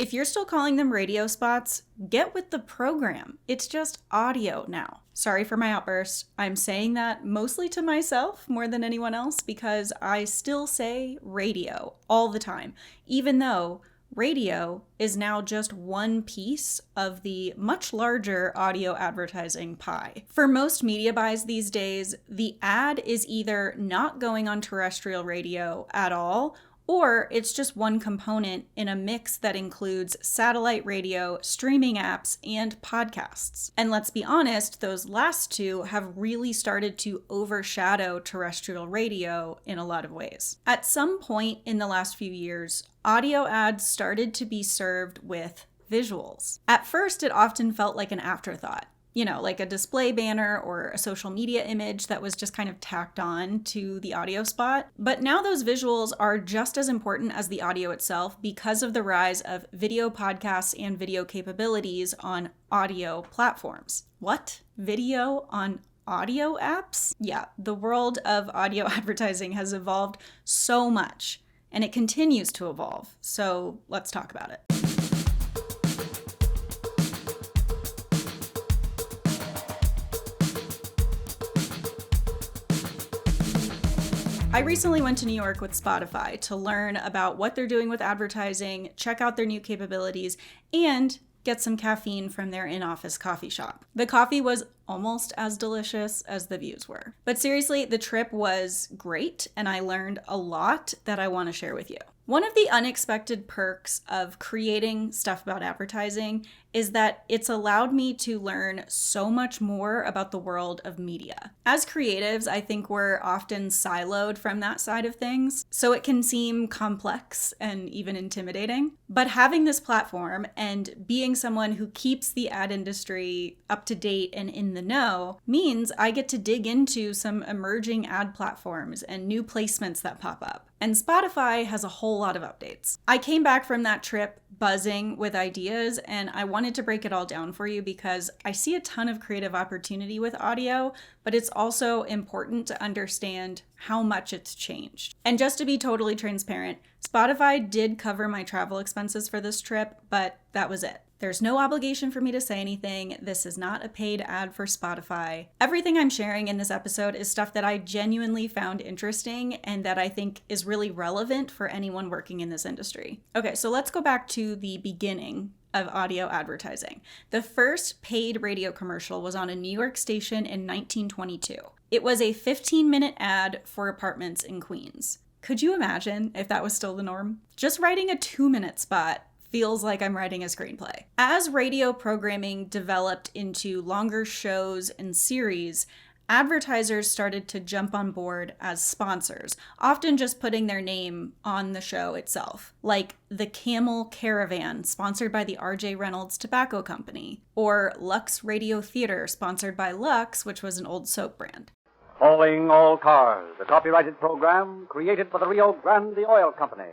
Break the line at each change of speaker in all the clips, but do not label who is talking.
If you're still calling them radio spots, get with the program. It's just audio now. Sorry for my outburst. I'm saying that mostly to myself more than anyone else because I still say radio all the time, even though radio is now just one piece of the much larger audio advertising pie. For most media buys these days, the ad is either not going on terrestrial radio at all, or it's just one component in a mix that includes satellite radio, streaming apps, and podcasts. And let's be honest, those last two have really started to overshadow terrestrial radio in a lot of ways. At some point in the last few years, audio ads started to be served with visuals. At first, it often felt like an afterthought. Like a display banner or a social media image that was just kind of tacked on to the audio spot. But now those visuals are just as important as the audio itself because of the rise of video podcasts and video capabilities on audio platforms. What? Video on audio apps? Yeah, the world of audio advertising has evolved so much, and it continues to evolve. So let's talk about it. I recently went to New York with Spotify to learn about what they're doing with advertising, check out their new capabilities, and get some caffeine from their in-office coffee shop. The coffee was almost as delicious as the views were. But seriously, the trip was great, and I learned a lot that I want to share with you. One of the unexpected perks of creating stuff about advertising is that it's allowed me to learn so much more about the world of media. As creatives, I think we're often siloed from that side of things, so it can seem complex and even intimidating. But having this platform and being someone who keeps the ad industry up to date and in the know means I get to dig into some emerging ad platforms and new placements that pop up. And Spotify has a whole lot of updates. I came back from that trip buzzing with ideas, and I wanted to break it all down for you because I see a ton of creative opportunity with audio, but it's also important to understand how much it's changed. And just to be totally transparent, Spotify did cover my travel expenses for this trip, but that was it. There's no obligation for me to say anything. This is not a paid ad for Spotify. Everything I'm sharing in this episode is stuff that I genuinely found interesting and that I think is really relevant for anyone working in this industry. Okay, so let's go back to the beginning of audio advertising. The first paid radio commercial was on a New York station in 1922. It was a 15-minute ad for apartments in Queens. Could you imagine if that was still the norm? Just writing a 2-minute spot feels like I'm writing a screenplay. As radio programming developed into longer shows and series, advertisers started to jump on board as sponsors, often just putting their name on the show itself, like the Camel Caravan, sponsored by the R.J. Reynolds Tobacco Company, or Lux Radio Theater, sponsored by Lux, which was an old soap brand.
Calling all cars, a copyrighted program created for the Rio Grande Oil Company.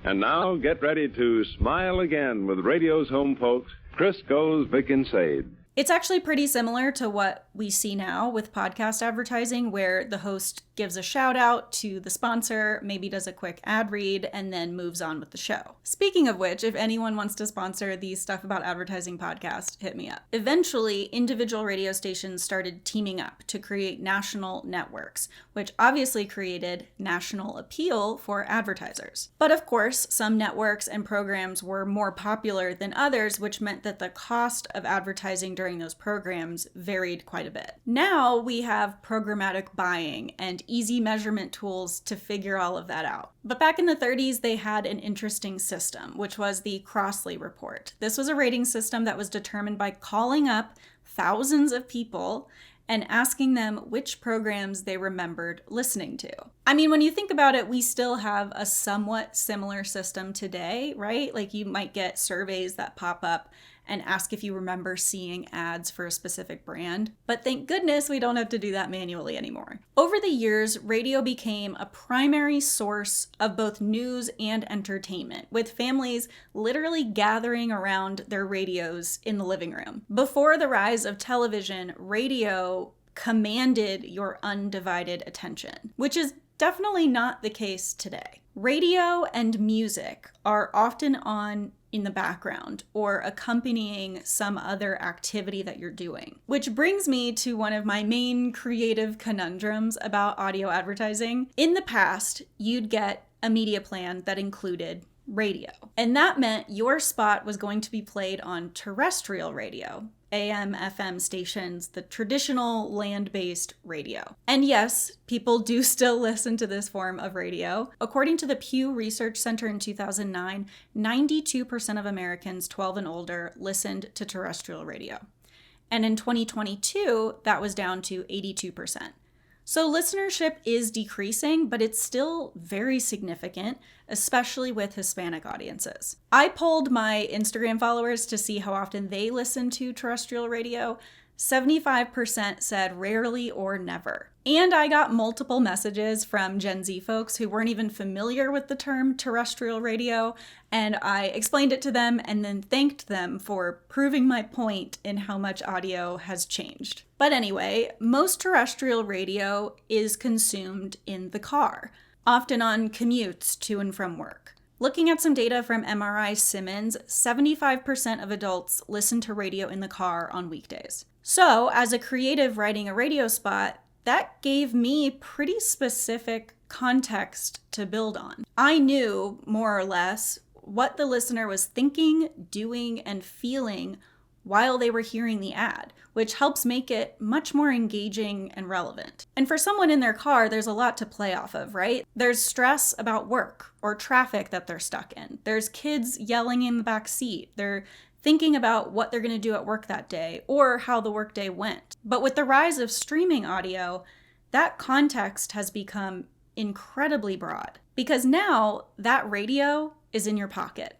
And now, get ready to smile again with radio's home folks, Crisco's Vic and Sade.
It's actually pretty similar to what we see now with podcast advertising, where the host gives a shout out to the sponsor, maybe does a quick ad read, and then moves on with the show. Speaking of which, if anyone wants to sponsor the Stuff About Advertising podcast, hit me up. Eventually, individual radio stations started teaming up to create national networks, which obviously created national appeal for advertisers. But of course, some networks and programs were more popular than others, which meant that the cost of advertising during those programs varied quite a bit. Now we have programmatic buying and easy measurement tools to figure all of that out. But back in the 30s, they had an interesting system, which was the Crossley Report. This was a rating system that was determined by calling up thousands of people and asking them which programs they remembered listening to. I mean, when you think about it, we still have a somewhat similar system today, right? Like you might get surveys that pop up and ask if you remember seeing ads for a specific brand. But thank goodness we don't have to do that manually anymore. Over the years, radio became a primary source of both news and entertainment, with families literally gathering around their radios in the living room. Before the rise of television, radio commanded your undivided attention, which is definitely not the case today. Radio and music are often on in the background or accompanying some other activity that you're doing. Which brings me to one of my main creative conundrums about audio advertising. In the past, you'd get a media plan that included radio, and that meant your spot was going to be played on terrestrial radio, AM, FM stations, the traditional land-based radio. And yes, people do still listen to this form of radio. According to the Pew Research Center in 2009, 92% of Americans 12 and older listened to terrestrial radio. And in 2022, that was down to 82%. So listenership is decreasing, but it's still very significant, especially with Hispanic audiences. I polled my Instagram followers to see how often they listen to terrestrial radio. 75% said rarely or never. And I got multiple messages from Gen Z folks who weren't even familiar with the term terrestrial radio, and I explained it to them and then thanked them for proving my point in how much audio has changed. But anyway, most terrestrial radio is consumed in the car, often on commutes to and from work. Looking at some data from MRI Simmons, 75% of adults listen to radio in the car on weekdays. So, as a creative writing a radio spot, that gave me pretty specific context to build on. I knew, more or less, what the listener was thinking, doing, and feeling while they were hearing the ad, which helps make it much more engaging and relevant. And for someone in their car, there's a lot to play off of, right? There's stress about work or traffic that they're stuck in. There's kids yelling in the back seat. They're thinking about what they're going to do at work that day or how the workday went. But with the rise of streaming audio, that context has become incredibly broad because now that radio is in your pocket.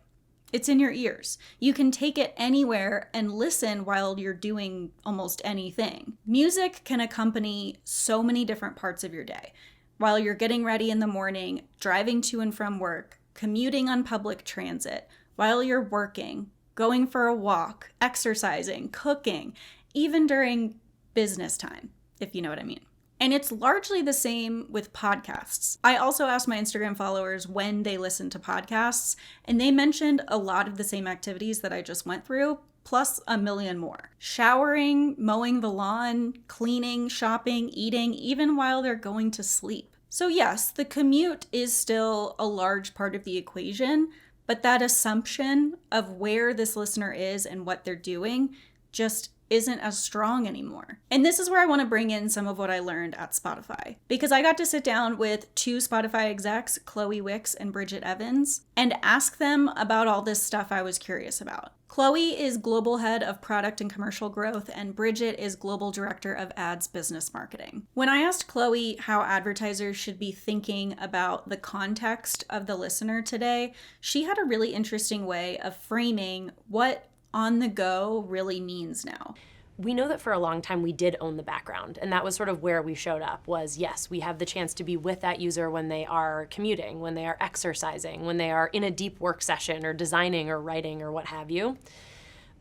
It's in your ears. You can take it anywhere and listen while you're doing almost anything. Music can accompany so many different parts of your day. While you're getting ready in the morning, driving to and from work, commuting on public transit, while you're working, going for a walk, exercising, cooking, even during business time, if you know what I mean. And it's largely the same with podcasts. I also asked my Instagram followers when they listen to podcasts, and they mentioned a lot of the same activities that I just went through, plus a million more. Showering, mowing the lawn, cleaning, shopping, eating, even while they're going to sleep. So yes, the commute is still a large part of the equation, but that assumption of where this listener is and what they're doing just isn't as strong anymore. And this is where I want to bring in some of what I learned at Spotify. Because I got to sit down with two Spotify execs, Chloe Wicks and Bridget Evans, and ask them about all this stuff I was curious about. Chloe is Global Head of Product and Commercial Growth, and Bridget is Global Director of Ads Business Marketing. When I asked Chloe how advertisers should be thinking about the context of the listener today, she had a really interesting way of framing what on the go really means now.
We know that for a long time we did own the background, and that was sort of where we showed up was, yes, we have the chance to be with that user when they are commuting, when they are exercising, when they are in a deep work session or designing or writing or what have you.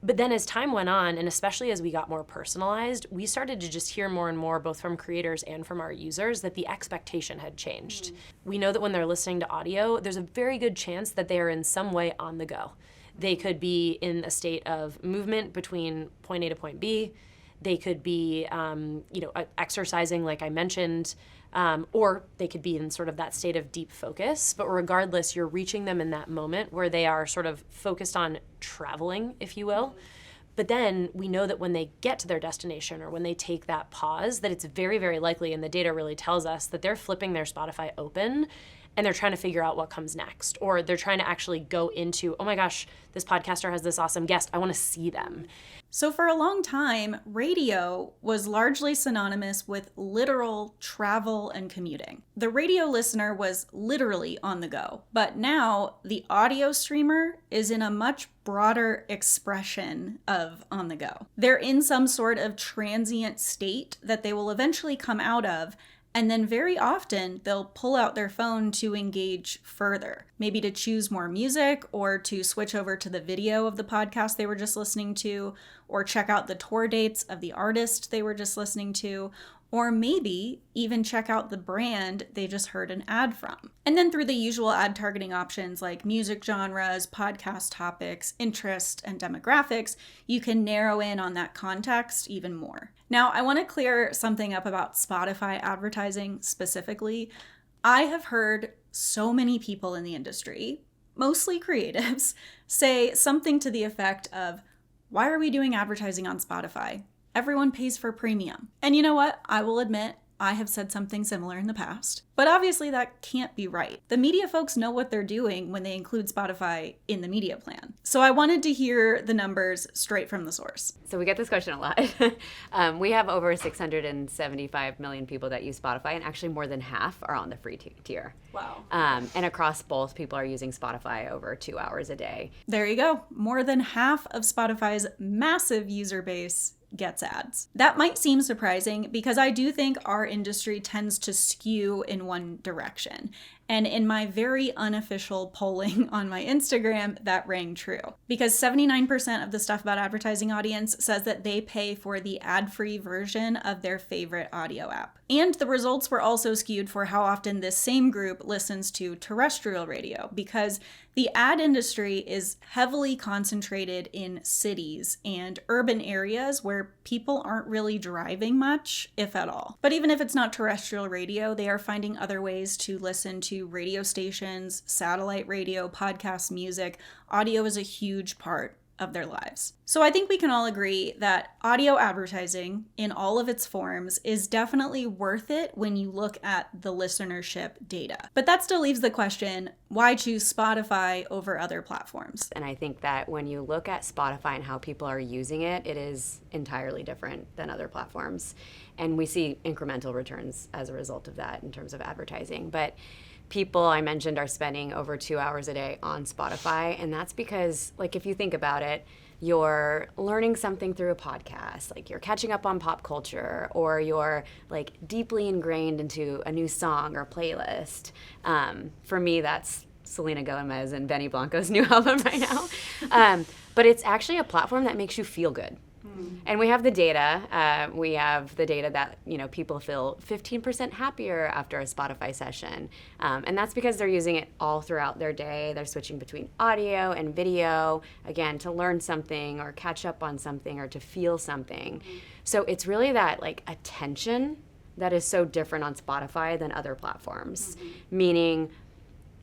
But then as time went on, and especially as we got more personalized, we started to just hear more and more, both from creators and from our users, that the expectation had changed. We know that when they're listening to audio, there's a very good chance that they are in some way on the go. They could be in a state of movement between point A to point B. They could be, exercising, like I mentioned, or they could be in sort of that state of deep focus. But regardless, you're reaching them in that moment where they are sort of focused on traveling, if you will. But then we know that when they get to their destination or when they take that pause, that it's very, very likely, and the data really tells us, that they're flipping their Spotify open and they're trying to figure out what comes next. Or they're trying to actually go into, oh my gosh, this podcaster has this awesome guest. I want to see them.
So for a long time, radio was largely synonymous with literal travel and commuting. The radio listener was literally on the go. But now the audio streamer is in a much broader expression of on the go. They're in some sort of transient state that they will eventually come out of. And then very often they'll pull out their phone to engage further, maybe to choose more music or to switch over to the video of the podcast they were just listening to, or check out the tour dates of the artist they were just listening to, or maybe even check out the brand they just heard an ad from. And then through the usual ad targeting options like music genres, podcast topics, interest, and demographics, you can narrow in on that context even more. Now, I want to clear something up about Spotify advertising specifically. I have heard so many people in the industry, mostly creatives, say something to the effect of, "Why are we doing advertising on Spotify? Everyone pays for premium." And you know what? I will admit, I have said something similar in the past. But obviously that can't be right. The media folks know what they're doing when they include Spotify in the media plan. So I wanted to hear the numbers straight from the source.
So we get this question a lot. We have over 675 million people that use Spotify, and actually more than half are on the free tier.
Wow.
And across both, people are using Spotify over 2 hours a day.
There you go. More than half of Spotify's massive user base gets ads. That might seem surprising because I do think our industry tends to skew in one direction. And in my very unofficial polling on my Instagram, that rang true. Because 79% of the Stuff About Advertising audience says that they pay for the ad-free version of their favorite audio app. And the results were also skewed for how often this same group listens to terrestrial radio, because the ad industry is heavily concentrated in cities and urban areas where people aren't really driving much, if at all. But even if it's not terrestrial radio, they are finding other ways to listen to radio stations, satellite radio, podcasts, music. Audio is a huge part of their lives. So I think we can all agree that audio advertising in all of its forms is definitely worth it when you look at the listenership data. But that still leaves the question, why choose Spotify over other platforms?
And I think that when you look at Spotify and how people are using it, it is entirely different than other platforms. And we see incremental returns as a result of that in terms of advertising. But people I mentioned are spending over 2 hours a day on Spotify, and that's because, like, if you think about it, you're learning something through a podcast, like you're catching up on pop culture, or you're like deeply ingrained into a new song or playlist. For me, that's Selena Gomez and Benny Blanco's new album right now. But it's actually a platform that makes you feel good. And we have the data. We have the data that, you know, people feel 15% happier after a Spotify session. And that's because they're using it all throughout their day. They're switching between audio and video, again, to learn something or catch up on something or to feel something. So it's really that, like, attention that is so different on Spotify than other platforms. Meaning,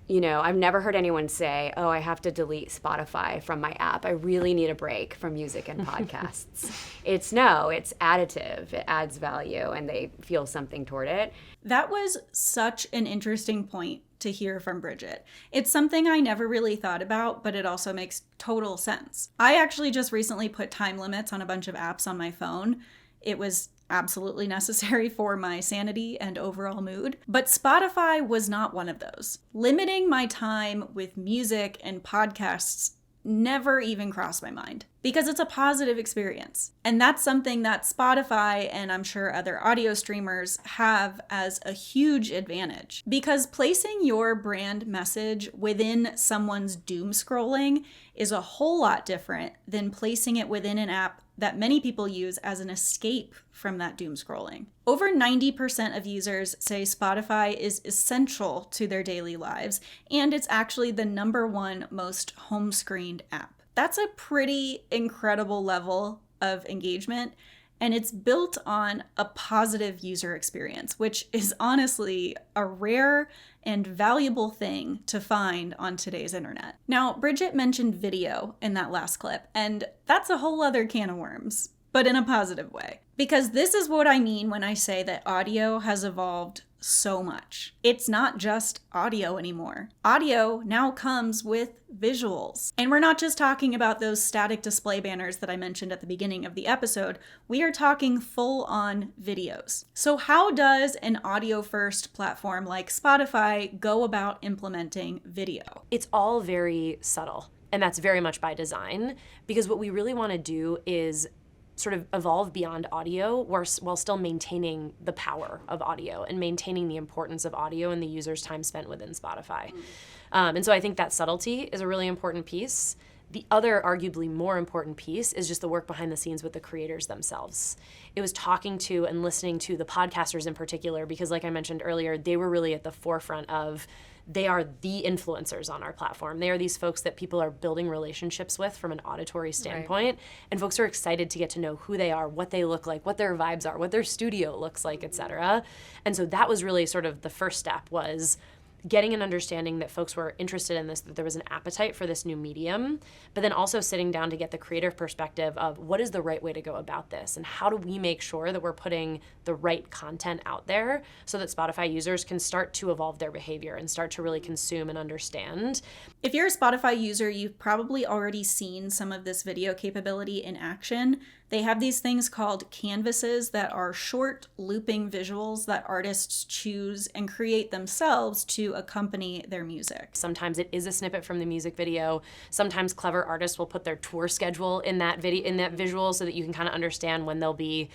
you know, I've never heard anyone say, "Oh, I have to delete Spotify from my app. I really need a break from music and podcasts." It's additive. It adds value, and they feel something toward it.
That was such an interesting point to hear from Bridget. It's something I never really thought about, but it also makes total sense. I actually just recently put time limits on a bunch of apps on my phone. It was absolutely necessary for my sanity and overall mood. But Spotify was not one of those. Limiting my time with music and podcasts never even crossed my mind because it's a positive experience. And that's something that Spotify and I'm sure other audio streamers have as a huge advantage. Because placing your brand message within someone's doom scrolling is a whole lot different than placing it within an app that many people use as an escape from that doom scrolling. Over 90% of users say Spotify is essential to their daily lives, and it's actually the #1 most home screened app. That's a pretty incredible level of engagement, and it's built on a positive user experience, which is honestly a rare and valuable thing to find on today's internet. Now, Bridget mentioned video in that last clip, and that's a whole other can of worms, but in a positive way. Because this is what I mean when I say that audio has evolved so much. It's not just audio anymore. Audio now comes with visuals. And we're not just talking about those static display banners that I mentioned at the beginning of the episode. We are talking full-on videos. So how does an audio-first platform like Spotify go about implementing video?
It's all very subtle, and that's very much by design, because what we really want to do is sort of evolve beyond audio while still maintaining the power of audio and maintaining the importance of audio and the user's time spent within Spotify. And so I think that subtlety is a really important piece. The other arguably more important piece is just the work behind the scenes with the creators themselves. It was talking to and listening to the podcasters in particular, because like I mentioned earlier, they were really at the forefront of, they are the influencers on our platform. They are these folks that people are building relationships with from an auditory standpoint. Right. And folks are excited to get to know who they are, what they look like, what their vibes are, what their studio looks like, et cetera. And so that was really sort of the first step, was getting an understanding that folks were interested in this, that there was an appetite for this new medium, but then also sitting down to get the creative perspective of what is the right way to go about this, and how do we make sure that we're putting the right content out there so that Spotify users can start to evolve their behavior and start to really consume and understand.
If you're a Spotify user, you've probably already seen some of this video capability in action. They have these things called canvases that are short looping visuals that artists choose and create themselves to accompany their music.
Sometimes it is a snippet from the music video. Sometimes clever artists will put their tour schedule in that video, in that visual, so that you can kind of understand when they'll be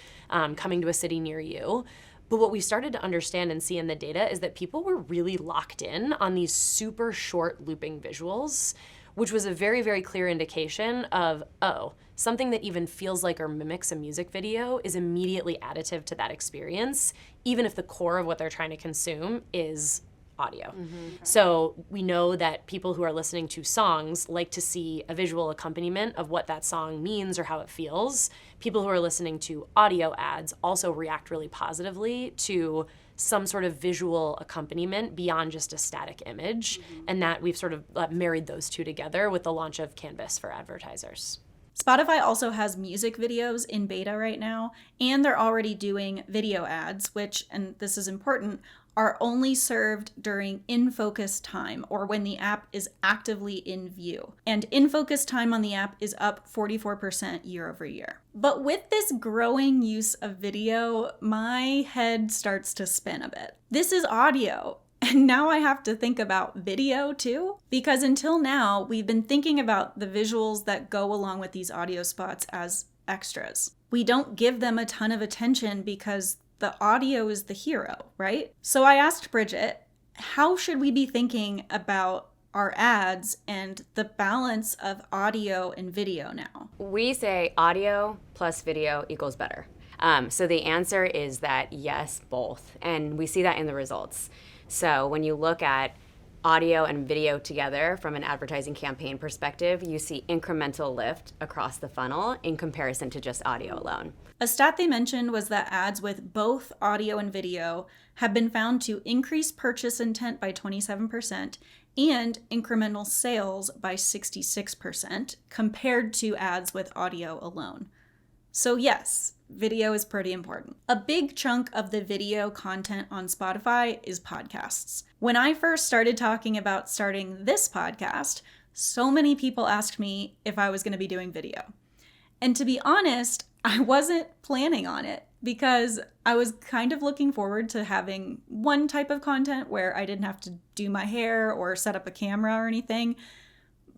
coming to a city near you. But what we started to understand and see in the data is that people were really locked in on these super short looping visuals, which was a very, very clear indication of, oh, something that even feels like or mimics a music video is immediately additive to that experience, even if the core of what they're trying to consume is audio. So we know that people who are listening to songs like to see a visual accompaniment of what that song means or how it feels. People who are listening to audio ads also react really positively to some sort of visual accompaniment beyond just a static image. And that we've sort of married those two together with the launch of Canvas for advertisers.
Spotify also has music videos in beta right now, and they're already doing video ads, which, and this is important, are only served during in-focus time, or when the app is actively in view. And in-focus time on the app is up 44% year over year. But with this growing use of video, my head starts to spin a bit. This is audio. And now I have to think about video too, because until now, we've been thinking about the visuals that go along with these audio spots as extras. We don't give them a ton of attention because the audio is the hero, right? So I asked Bridget, how should we be thinking about our ads and the balance of audio and video now?
We say audio plus video equals better. So the answer is that yes, both. And we see that in the results. So when you look at audio and video together from an advertising campaign perspective, you see incremental lift across the funnel in comparison to just audio alone.
A stat they mentioned was that ads with both audio and video have been found to increase purchase intent by 27% and incremental sales by 66% compared to ads with audio alone. So yes, video is pretty important. A big chunk of the video content on Spotify is podcasts. When I first started talking about starting this podcast, so many people asked me if I was going to be doing video. And to be honest, I wasn't planning on it because I was kind of looking forward to having one type of content where I didn't have to do my hair or set up a camera or anything.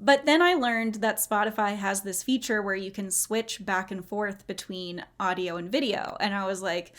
But then I learned that Spotify has this feature where you can switch back and forth between audio and video. And I was like,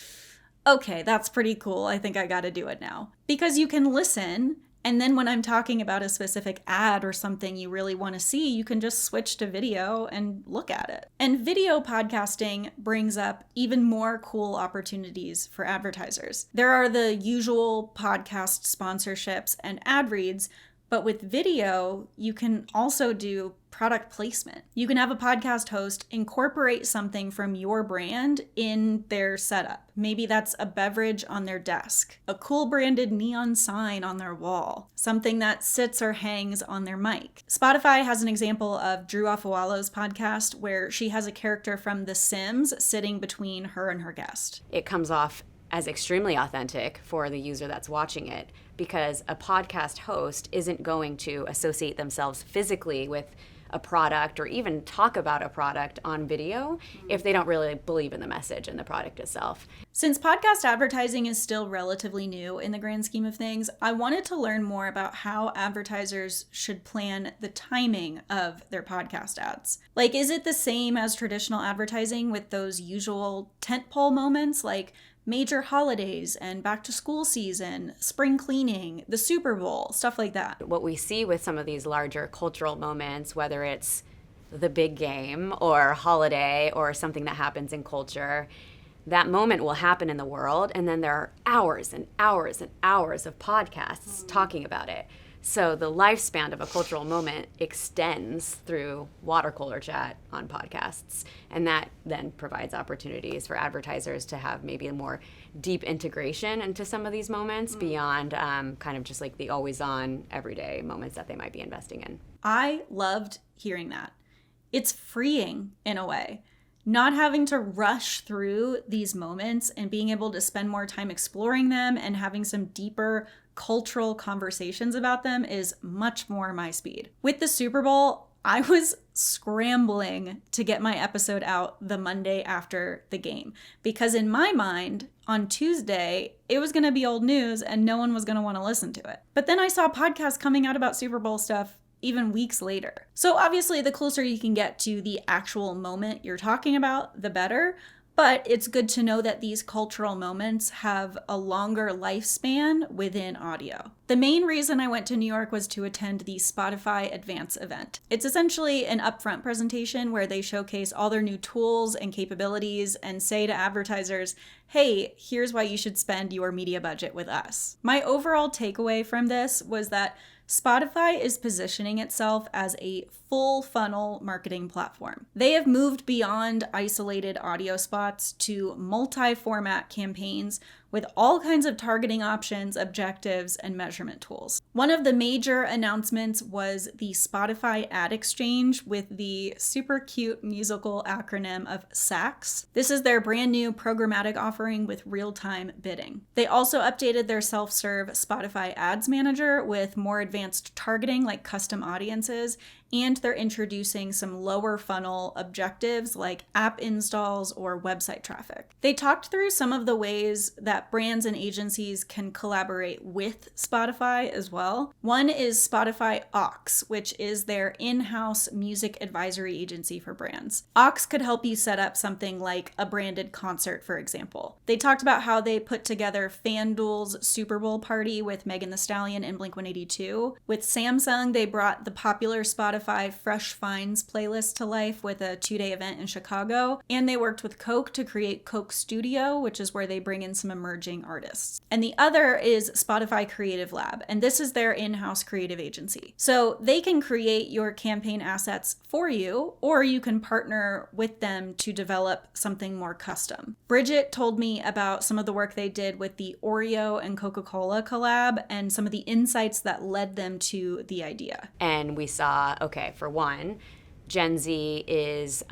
okay, that's pretty cool. I think I got to do it now. Because you can listen, and then when I'm talking about a specific ad or something you really want to see, you can just switch to video and look at it. And video podcasting brings up even more cool opportunities for advertisers. There are the usual podcast sponsorships and ad reads, but with video, you can also do product placement. You can have a podcast host incorporate something from your brand in their setup. Maybe that's a beverage on their desk, a cool branded neon sign on their wall, something that sits or hangs on their mic. Spotify has an example of Drew Afawalo's podcast where she has a character from The Sims sitting between her and her guest.
It comes off as extremely authentic for the user that's watching it, because a podcast host isn't going to associate themselves physically with a product or even talk about a product on video if they don't really believe in the message and the product itself.
Since podcast advertising is still relatively new in the grand scheme of things, I wanted to learn more about how advertisers should plan the timing of their podcast ads. Like, is it the same as traditional advertising with those usual tentpole moments like major holidays and back to school season, spring cleaning, the Super Bowl, stuff like that?
What we see with some of these larger cultural moments, whether it's the big game or holiday or something that happens in culture, that moment will happen in the world, and then there are hours and hours and hours of podcasts talking about it. So the lifespan of a cultural moment extends through water cooler chat on podcasts, and that then provides opportunities for advertisers to have maybe a more deep integration into some of these moments beyond kind of just like the always-on everyday moments that they might be investing in.
I loved hearing that. It's freeing in a way. Not having to rush through these moments and being able to spend more time exploring them and having some deeper cultural conversations about them is much more my speed. With the Super Bowl, I was scrambling to get my episode out the Monday after the game because in my mind, on Tuesday, it was going to be old news and no one was going to want to listen to it. But then I saw podcasts coming out about Super Bowl stuff even weeks later. So obviously, the closer you can get to the actual moment you're talking about, the better. But it's good to know that these cultural moments have a longer lifespan within audio. The main reason I went to New York was to attend the Spotify Advance event. It's essentially an upfront presentation where they showcase all their new tools and capabilities and say to advertisers, hey, here's why you should spend your media budget with us. My overall takeaway from this was that Spotify is positioning itself as a full funnel marketing platform. They have moved beyond isolated audio spots to multi-format campaigns with all kinds of targeting options, objectives, and measurement tools. One of the major announcements was the Spotify Ad Exchange with the super cute musical acronym of SACS. This is their brand new programmatic offering with real-time bidding. They also updated their self-serve Spotify Ads Manager with more advanced targeting like custom audiences, and they're introducing some lower funnel objectives like app installs or website traffic. They talked through some of the ways that brands and agencies can collaborate with Spotify as well. One is Spotify Aux, which is their in-house music advisory agency for brands. Aux could help you set up something like a branded concert, for example. They talked about how they put together FanDuel's Super Bowl party with Megan Thee Stallion and Blink-182. With Samsung, they brought the popular Spotify Fresh Finds playlist to life with a 2-day event in Chicago. And they worked with Coke to create Coke Studio, which is where they bring in some emerging artists. And the other is Spotify Creative Lab, and this is their in-house creative agency. So they can create your campaign assets for you, or you can partner with them to develop something more custom. Bridget told me about some of the work they did with the Oreo and Coca-Cola collab and some of the insights that led them to the idea.
And we saw, okay, for one, Gen Z is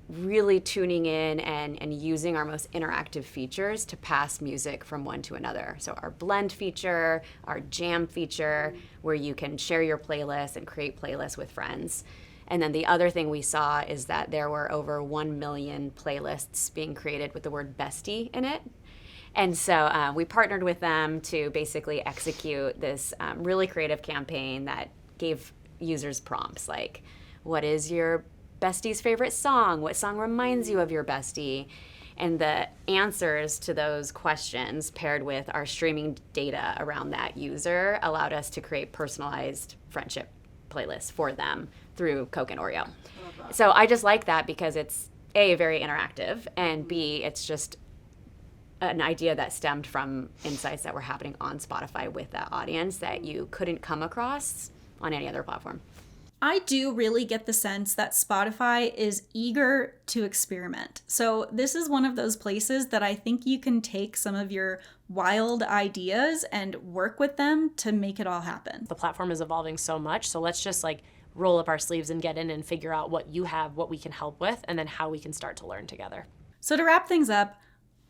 really tuning in and using our most interactive features to pass music from one to another. So our blend feature, our jam feature, where you can share your playlist and create playlists with friends. And then the other thing we saw is that there were over 1 million playlists being created with the word bestie in it. And so we partnered with them to basically execute this really creative campaign that gave users prompts like, what is your bestie's favorite song? What song reminds you of your bestie? And the answers to those questions paired with our streaming data around that user allowed us to create personalized friendship playlists for them through Coke and Oreo. So I just like that because it's A, very interactive, and B, it's just an idea that stemmed from insights that were happening on Spotify with that audience that you couldn't come across on any other platform.
I do really get the sense that Spotify is eager to experiment. So this is one of those places that I think you can take some of your wild ideas and work with them to make it all happen.
The platform is evolving so much, so let's just roll up our sleeves and get in and figure out what you have, what we can help with, and then how we can start to learn together.
So to wrap things up,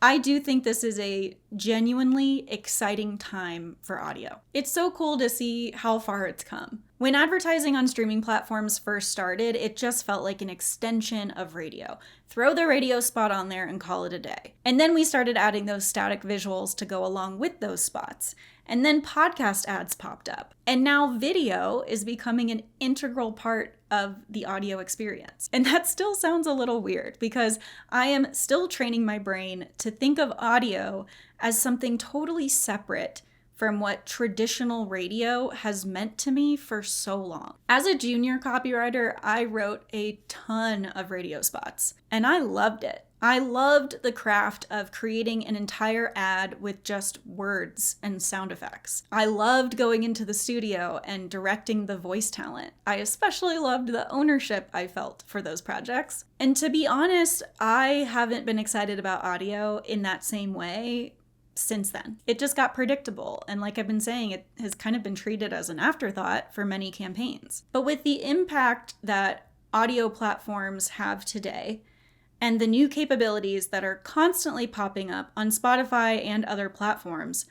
I do think this is a genuinely exciting time for audio. It's so cool to see how far it's come. When advertising on streaming platforms first started, it just felt like an extension of radio. Throw the radio spot on there and call it a day. And then we started adding those static visuals to go along with those spots. And then podcast ads popped up. And now video is becoming an integral part of the audio experience. And that still sounds a little weird because I am still training my brain to think of audio as something totally separate from what traditional radio has meant to me for so long. As a junior copywriter, I wrote a ton of radio spots, and I loved it. I loved the craft of creating an entire ad with just words and sound effects. I loved going into the studio and directing the voice talent. I especially loved the ownership I felt for those projects. And to be honest, I haven't been excited about audio in that same way since then. It just got predictable, and like I've been saying, it has kind of been treated as an afterthought for many campaigns. But with the impact that audio platforms have today, and the new capabilities that are constantly popping up on Spotify and other platforms,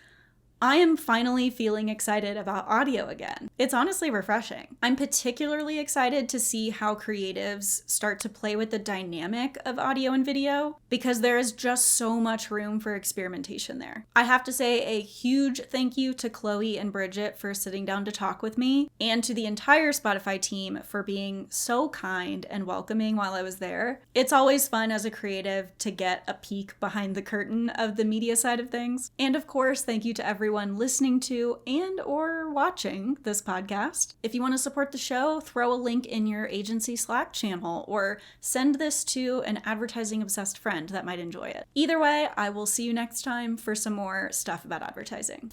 I am finally feeling excited about audio again. It's honestly refreshing. I'm particularly excited to see how creatives start to play with the dynamic of audio and video, because there is just so much room for experimentation there. I have to say a huge thank you to Chloe and Bridget for sitting down to talk with me, and to the entire Spotify team for being so kind and welcoming while I was there. It's always fun as a creative to get a peek behind the curtain of the media side of things. And of course, thank you to everyone listening to and or watching this podcast. If you want to support the show, throw a link in your agency Slack channel, or send this to an advertising obsessed friend that might enjoy it. Either way, I will see you next time for some more stuff about advertising.